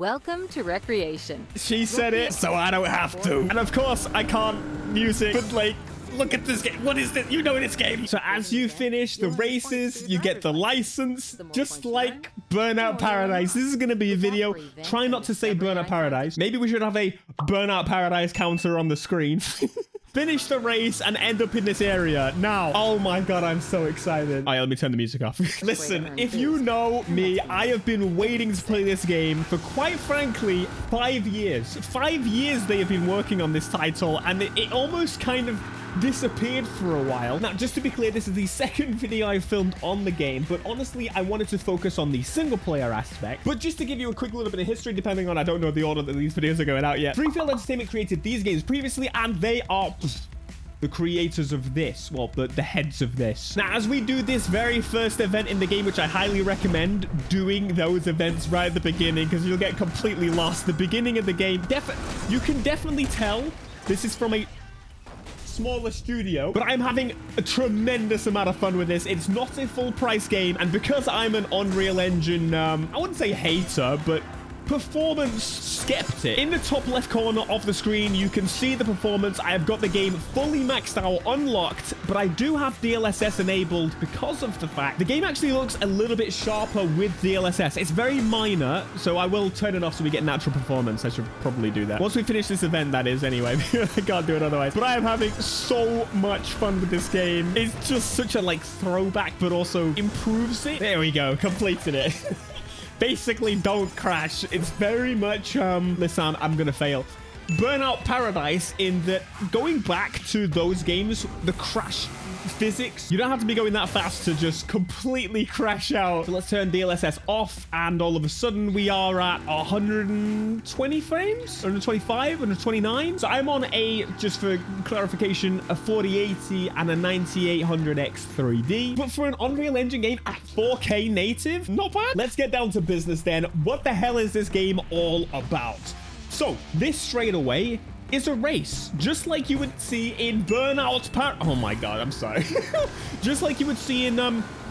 Welcome to Wreckreation. She said it, so I don't have to. And of course, I can't use it, but like, look at this game. What is this? You know this game. So as you finish the races, you get the license, just like Burnout Paradise. This is going to be a video. Try not to say Burnout Paradise. Maybe we should have a Burnout Paradise counter on the screen. Finish the race and end up in this area. Now, oh my god, I'm so excited. All right, let me turn the music off. Listen, if you know me, I have been waiting to play this game for, quite frankly, 5 years. 5 years they have been working on this title, and it almost kind of disappeared for a while. Now, just to be clear, this is the second video I've filmed on the game, but honestly, I wanted to focus on the single player aspect. But just to give you a quick little bit of history, depending on, I don't know the order that these videos are going out yet. Freefield Entertainment created these games previously, and they are the creators of this. Well, the heads of this. Now, as we do this very first event in the game, which I highly recommend doing those events right at the beginning, because you'll get completely lost. The beginning of the game, you can definitely tell this is from a smaller studio, but I'm having a tremendous amount of fun with this. It's not a full price game, and because I'm an Unreal Engine I wouldn't say hater, but performance skeptic, in the top left corner of the screen you can see the performance. I have got the game fully maxed out, unlocked, but I do have DLSS enabled because of the fact the game actually looks a little bit sharper with DLSS. It's very minor, so I will turn it off so we get natural performance. I should probably do that once we finish this event, that is, anyway. I can't do it otherwise. But I am having so much fun with this game. It's just such a like throwback, but also improves it. There we go, completed it. Basically, don't crash. It's very much, listen, I'm gonna fail. Burnout Paradise, in that going back to those games, the crash physics, you don't have to be going that fast to just completely crash out. So let's turn DLSS off, and all of a sudden we are at 120 frames, 125, 129. So I'm on a, just for clarification, a 4080 and a 9800X 3D. But for an Unreal Engine game at 4K native, not bad. Let's get down to business then. What the hell is this game all about? So this straight away is a race, just like you would see in Burnout Oh my god, I'm sorry. Just like you would see in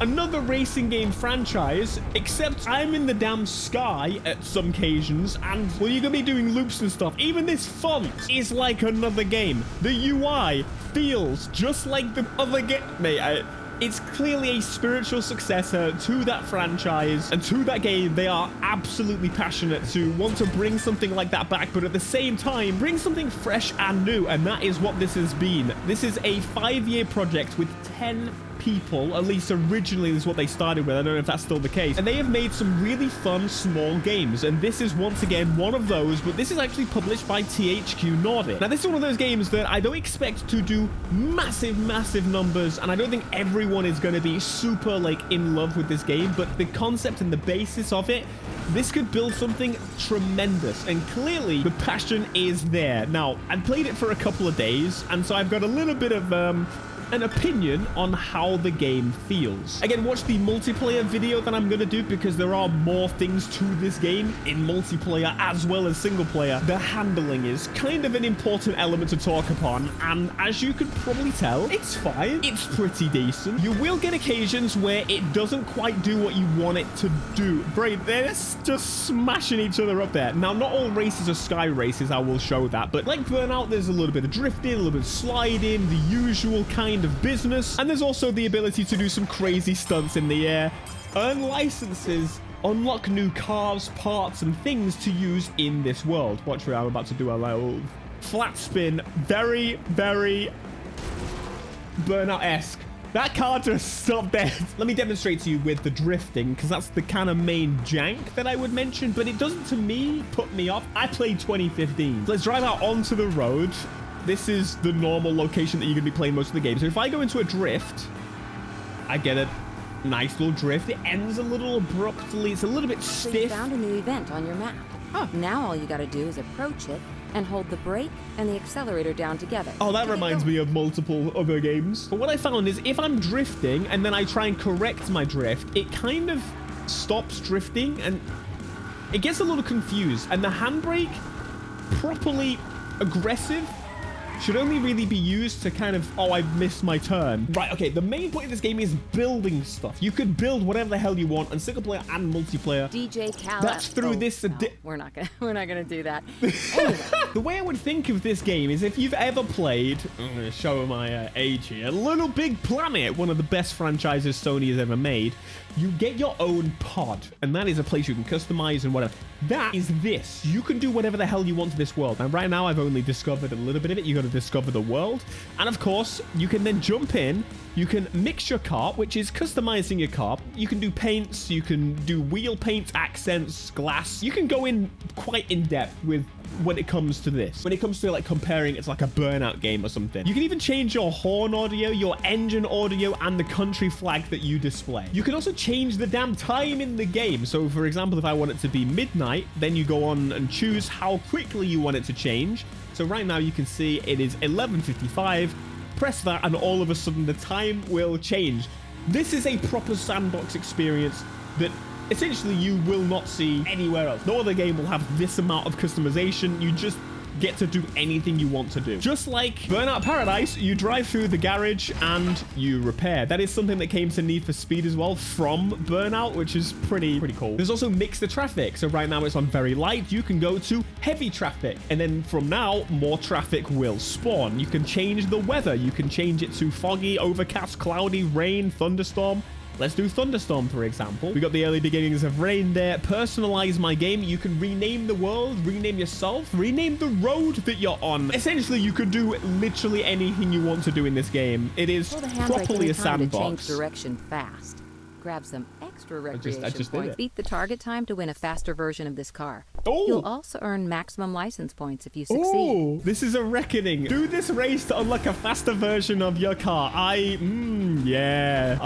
another racing game franchise, except I'm in the damn sky at some occasions, and well, you're gonna be doing loops and stuff. Even this font is like another game. The UI feels just like the other game. Mate, it's clearly a spiritual successor to that franchise and to that game. They are absolutely passionate to want to bring something like that back, but at the same time, bring something fresh and new, and that is what this has been. This is a 5-year project with 10 people, at least originally is what they started with. I don't know if that's still the case, and they have made some really fun small games, and this is once again one of those, but this is actually published by THQ Nordic. Now, this is one of those games that I don't expect to do massive numbers, and I don't think everyone is going to be super like in love with this game, but the concept and the basis of it, this could build something tremendous, and clearly the passion is there. Now, I've played it for a couple of days, and so I've got a little bit of an opinion on how the game feels. Again, watch the multiplayer video that I'm gonna do, because there are more things to this game in multiplayer as well as single player. The handling is kind of an important element to talk upon, and as you could probably tell, it's fine. It's pretty decent. You will get occasions where it doesn't quite do what you want it to do. Great, they're just smashing each other up there. Now, not all races are sky races, I will show that, but like Burnout, there's a little bit of drifting, a little bit of sliding, the usual kind of business, and there's also the ability to do some crazy stunts in the air, earn licenses, unlock new cars, parts, and things to use in this world. Watch where I'm about to do a little flat spin. Very Burnout-esque. That car just stopped dead. Let me demonstrate to you with the drifting, because that's the kind of main jank that I would mention, but it doesn't, to me, put me off. I played 2015. So let's drive out onto the road. This is the normal location that you're going to be playing most of the game. So if I go into a drift, I get a nice little drift. It ends a little abruptly. It's a little bit stiff. So you found a new event on your map. Huh. Now all you got to do is approach it and hold the brake and the accelerator down together. Oh, that reminds me of multiple other games. But what I found is if I'm drifting and then I try and correct my drift, it kind of stops drifting and it gets a little confused. And the handbrake, properly aggressive, should only really be used to kind of, oh, I missed my turn. Right, okay, the main point of this game is building stuff. You could build whatever the hell you want on single player and multiplayer. DJ Cal. That's through this. No, we're not gonna do that. Anyway. The way I would think of this game is if you've ever played, I'm gonna show my age here, Little Big Planet, one of the best franchises Sony has ever made. You get your own pod, and that is a place you can customize and whatever. That is this. You can do whatever the hell you want to this world. And right now, I've only discovered a little bit of it. You got to discover the world. And of course, you can then jump in. You can mix your car, which is customizing your car. You can do paints. You can do wheel paints, accents, glass. You can go in quite in depth with when it comes to this. When it comes to like comparing, it's like a Burnout game or something. You can even change your horn audio, your engine audio, and the country flag that you display. You can also change the damn time in the game. So for example, if I want it to be midnight, then you go on and choose how quickly you want it to change. So right now you can see it is 11:55. Press that and all of a sudden the time will change. This is a proper sandbox experience that essentially you will not see anywhere else. No other game will have this amount of customization. You just get to do anything you want to do. Just like Burnout Paradise, you drive through the garage and you repair. That is something that came to Need for Speed as well from Burnout, which is pretty cool. There's also mix the traffic. So right now it's on very light. You can go to heavy traffic. And then from now, more traffic will spawn. You can change the weather. You can change it to foggy, overcast, cloudy, rain, thunderstorm. Let's do Thunderstorm, for example. We got the early beginnings of rain there. Personalize my game. You can rename the world, rename yourself, rename the road that you're on. Essentially, you could do literally anything you want to do in this game. It is properly a sandbox. To change direction fast. Grab some extra recreation points. Beat the target time to win a faster version of this car. Oh. You'll also earn maximum license points if you succeed. Oh, this is a reckoning. Do this race to unlock a faster version of your car. Yeah.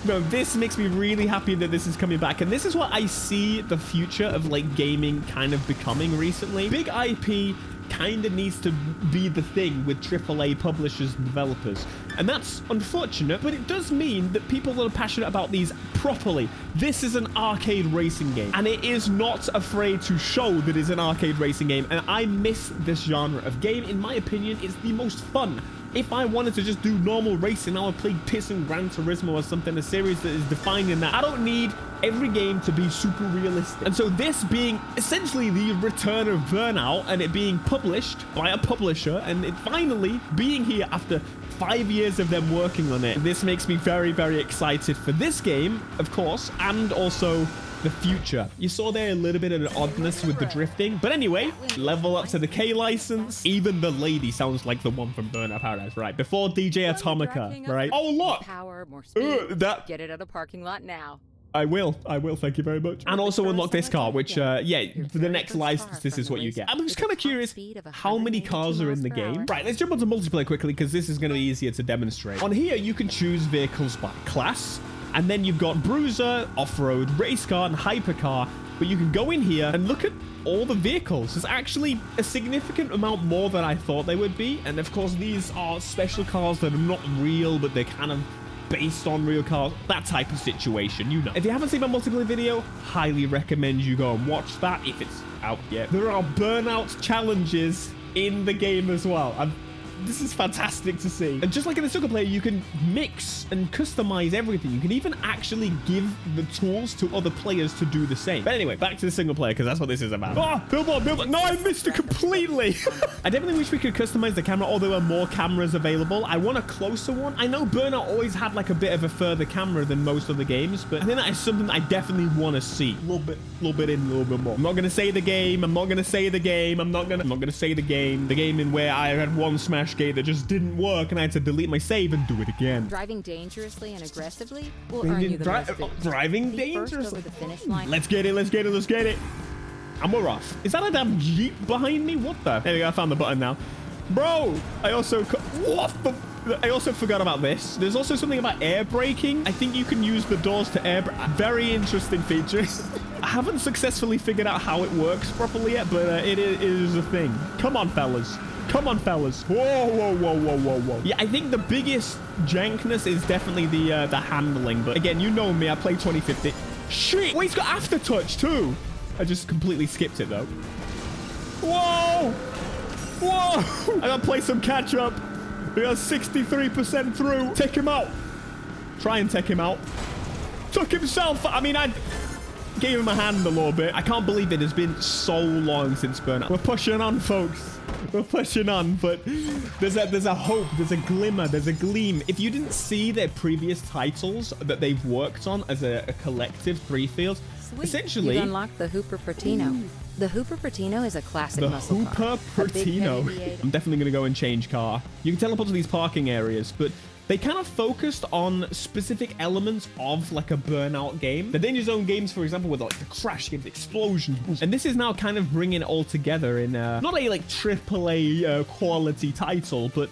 No, this makes me really happy that this is coming back. And this is what I see the future of like gaming kind of becoming recently. Big IP kind of needs to be the thing with AAA publishers and developers. And that's unfortunate, but it does mean that people that are passionate about these properly. This is an arcade racing game, and it is not afraid to show that it's an arcade racing game. And I miss this genre of game. In my opinion, it's the most fun. If I wanted to just do normal racing, I would play Piss and Gran Turismo or something, a series that is defined in that. I don't need every game to be super realistic. And so this being essentially the return of Burnout and it being published by a publisher and it finally being here after 5 years of them working on it, this makes me very excited for this game, of course, and also the future. You saw there a little bit of an oddness with the drifting. But anyway, level up to the K license. Even the lady sounds like the one from Burnout Paradise, right? Before DJ Atomica, right? Oh, look! Power, more speed. Get it at a parking lot now. I will. Thank you very much. And also unlock this car, which, yeah, for the next license, this is what you get. I'm just kind of curious how many cars are in the game. Right, let's jump onto multiplayer quickly because this is going to be easier to demonstrate. On here, you can choose vehicles by class. And then you've got Bruiser, Off-Road, Race Car, and Hypercar. But you can go in here and look at all the vehicles. There's actually a significant amount more than I thought they would be. And of course, these are special cars that are not real, but they're kind of based on real cars. That type of situation, you know. If you haven't seen my multiplayer video, highly recommend you go and watch that if it's out yet. There are Burnout challenges in the game as well. This is fantastic to see. And just like in the single player, you can mix and customize everything. You can even actually give the tools to other players to do the same. But anyway, back to the single player, because that's what this is about. Oh, billboard. No, I missed it completely. I definitely wish we could customize the camera, although there were more cameras available. I want a closer one. I know Burnout always had like a bit of a further camera than most of the games, but I think that is something that I definitely want to see. A little bit in, a little bit more. I'm not going to say the game. I'm not going to say the game. I'm not going to say the game. The game in where I had one smash gate that just didn't work and I had to delete my save and do it again. Driving dangerously and aggressively will earn you the most boost. Driving dangerously? Let's get it. And we're off. Is that a damn Jeep behind me? What the? There we go, I found the button now. Bro, I also forgot about this. There's also something about air braking. I think you can use the doors to air brake. Very interesting feature. I haven't successfully figured out how it works properly yet, but it is a thing. Come on, fellas. Whoa. Yeah, I think the biggest jankness is definitely the handling. But again, you know me. I play 2050. Shit. Wait, it's got aftertouch too. I just completely skipped it though. Whoa. Whoa! I gotta play some catch up. We are 63% through. Take him out. Try and take him out. Took himself. I mean, I gave him a hand a little bit. I can't believe it has been so long since Burnout. We're pushing on, folks. We're pushing on, but there's a hope, there's a glimmer, there's a gleam. If you didn't see their previous titles that they've worked on as a collective, Three Fields, essentially... You've unlocked the Hooper Pertino. The Hooper Pertino is a classic muscle car. The Hooper Pertino. I'm definitely going to go and change car. You can teleport to these parking areas, but they kind of focused on specific elements of like a Burnout game. The Danger Zone games, for example, with like the crash games, the explosions. And this is now kind of bringing it all together in not a like AAA quality title, but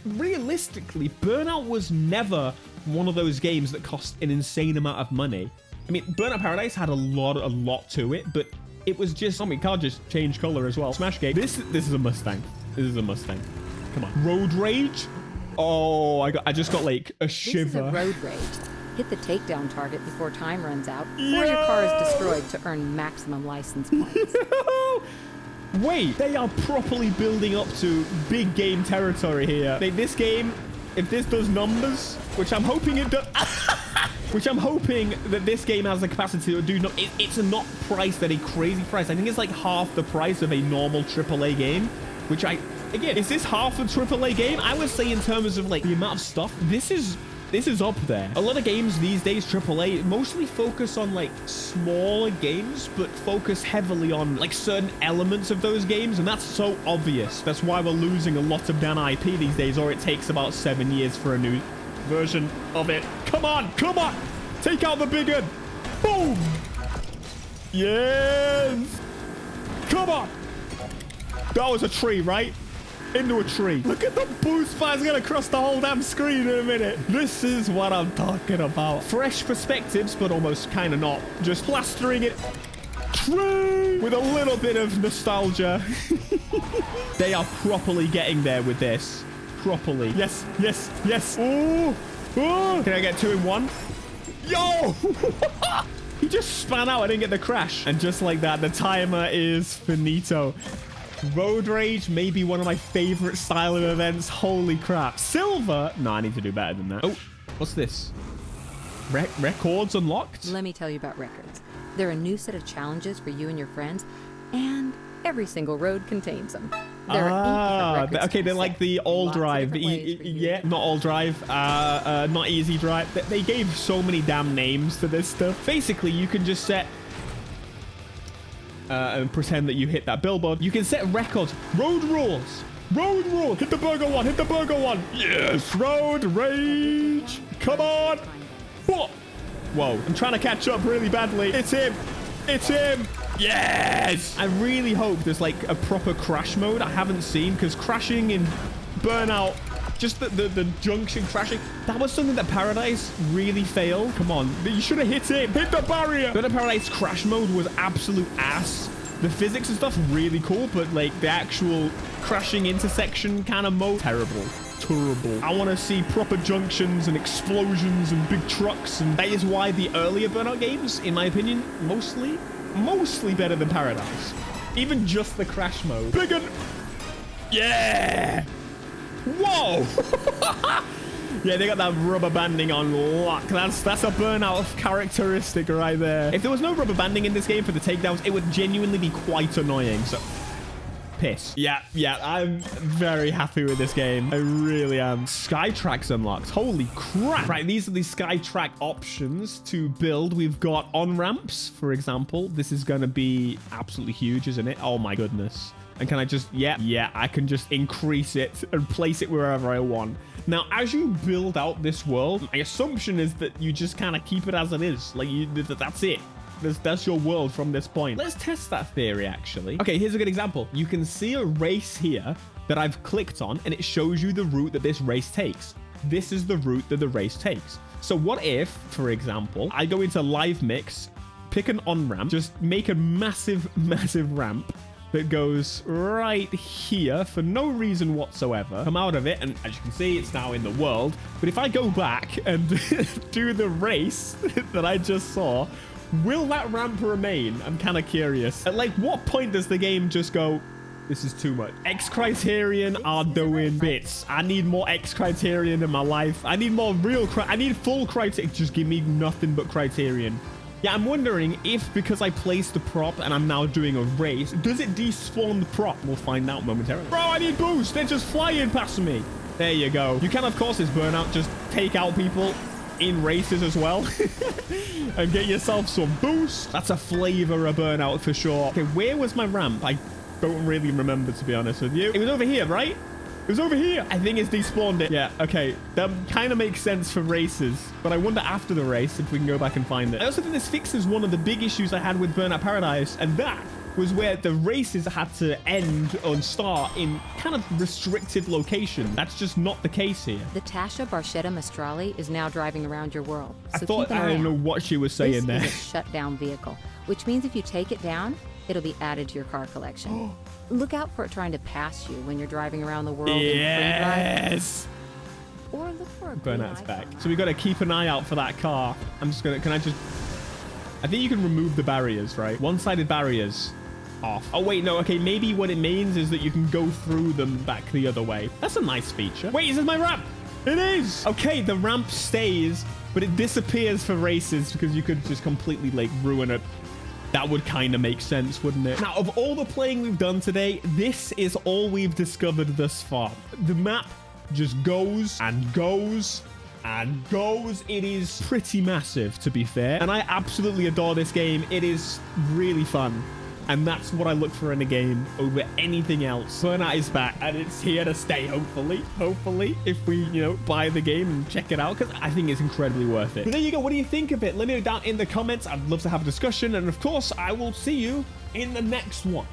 realistically, Burnout was never one of those games that cost an insane amount of money. I mean, Burnout Paradise had a lot to it, but it was just, I mean, car just changed color as well. Smashgate. This is a Mustang. This is a Mustang. Come on. Road Rage. Oh, I just got like a shiver. This is a road rage. Hit the takedown target before time runs out, or your car is destroyed to earn maximum license points. Wait, they are properly building up to big game territory here. This game, if this does numbers, which I'm hoping it does, which I'm hoping that this game has the capacity to do, it's not priced at a crazy price. I think it's like half the price of a normal AAA game, which again, is this half the AAA game? I would say in terms of like the amount of stuff, this is up there. A lot of games these days, AAA, mostly focus on like smaller games, but focus heavily on like certain elements of those games. And that's so obvious. That's why we're losing a lot of damn IP these days, or it takes about 7 years for a new version of it. Come on, come on. Take out the big one. Boom. Yes. Come on. That was a tree, right? Into a tree. Look at the boost fire's gonna cross the whole damn screen in a minute. This is what I'm talking about. Fresh perspectives, but almost kind of not. Just plastering it. Tree with a little bit of nostalgia. They are properly getting there with this. Properly. Yes, yes, yes. Oh, oh. Can I get 2 in 1? Yo! He just span out. I didn't get the crash. And just like that, the timer is finito. Road Rage may be one of my favorite style of events. Holy crap. Silver? No, I need to do better than that. Oh, what's this? Records unlocked? Let me tell you about records. They're a new set of challenges for you and your friends, and every single road contains them. There are 8 different records. Okay, they're like the all drive. Yeah, not all drive. Not easy drive. They gave so many damn names to this stuff. Basically, you can just set and pretend that you hit that billboard. You can set records. Road rules. Road rule. Hit the burger one. Hit the burger one. Yes. Road rage. Come on. Whoa. I'm trying to catch up really badly. It's him. It's him. Yes. I really hope there's like a proper crash mode I haven't seen, because crashing in Burnout, just the junction crashing, that was something that Paradise really failed. Come on. You should have hit him. Hit the barrier. Burnout Paradise crash mode was absolute ass. The physics and stuff, really cool, but like the actual crashing intersection kind of mode, terrible. Terrible. I want to see proper junctions and explosions and big trucks, and that is why the earlier Burnout games, in my opinion, mostly better than Paradise. Even just the crash mode. Big un. Yeah. Whoa! Yeah, they got that rubber banding on lock. That's a Burnout characteristic right there. If there was no rubber banding in this game for the takedowns, it would genuinely be quite annoying. So, piss. Yeah, I'm very happy with this game. I really am. Skytrack's unlocked. Holy crap. Right, these are the Skytrack options to build. We've got on-ramps, for example. This is going to be absolutely huge, isn't it? Oh my goodness. And can I just, yeah, I can just increase it and place it wherever I want. Now, as you build out this world, my assumption is that you just kind of keep it as it is. Like, that's it. That's your world from this point. Let's test that theory, actually. Okay, here's a good example. You can see a race here that I've clicked on, and it shows you the route that this race takes. This is the route that the race takes. So what if, for example, I go into live mix, pick an on-ramp, just make a massive ramp that goes right here for no reason whatsoever. Come out of it, and as you can see, it's now in the world. But if I go back and do the race that I just saw, will that ramp remain? I'm kind of curious. At like what point does the game just go, This is too much. X Criterion are doing bits. I need more X Criterion in my life. I need more real I need full Criterion. Just give me nothing but Criterion. Yeah, I'm wondering if because I placed the prop and I'm now doing a race, does it despawn the prop? We'll find out momentarily. Bro, I need boost. They're just flying past me. There you go. You can, of course, as Burnout, just take out people in races as well and get yourself some boost. That's a flavor of Burnout for sure. Okay, where was my ramp? I don't really remember, to be honest with you. It was over here, right? It was over here. I think it's despawned it. Yeah, okay. That kind of makes sense for races, but I wonder after the race if we can go back and find it. I also think this fixes one of the big issues I had with Burnout Paradise, and that was where the races had to end and start in kind of restricted location. That's just not the case here. The Tasha Barchetta Mastrali is now driving around your world. I So thought, keep an I eye don't know out. what she was saying there. This is a shut-down vehicle, which means if you take it down, it'll be added to your car collection. Look out for it trying to pass you when you're driving around the world in free Yes. drive. Or look for a green Burnout's back. icon. So we got to keep an eye out for that car. I'm just gonna, I think you can remove the barriers, right? One-sided barriers off. Oh wait, no, okay, maybe what it means is that you can go through them back the other way. That's a nice feature. Wait, is this my ramp? It is. Okay, the ramp stays, but it disappears for races because you could just completely like ruin it. That would kind of make sense, wouldn't it? Now, of all the playing we've done today, this is all we've discovered thus far. The map just goes and goes and goes. It is pretty massive, to be fair. And I absolutely adore this game. It is really fun. And that's what I look for in a game over anything else. Burnout is back and it's here to stay, hopefully. Hopefully, if we, you know, buy the game and check it out, because I think it's incredibly worth it. But there you go. What do you think of it? Let me know down in the comments. I'd love to have a discussion. And of course, I will see you in the next one.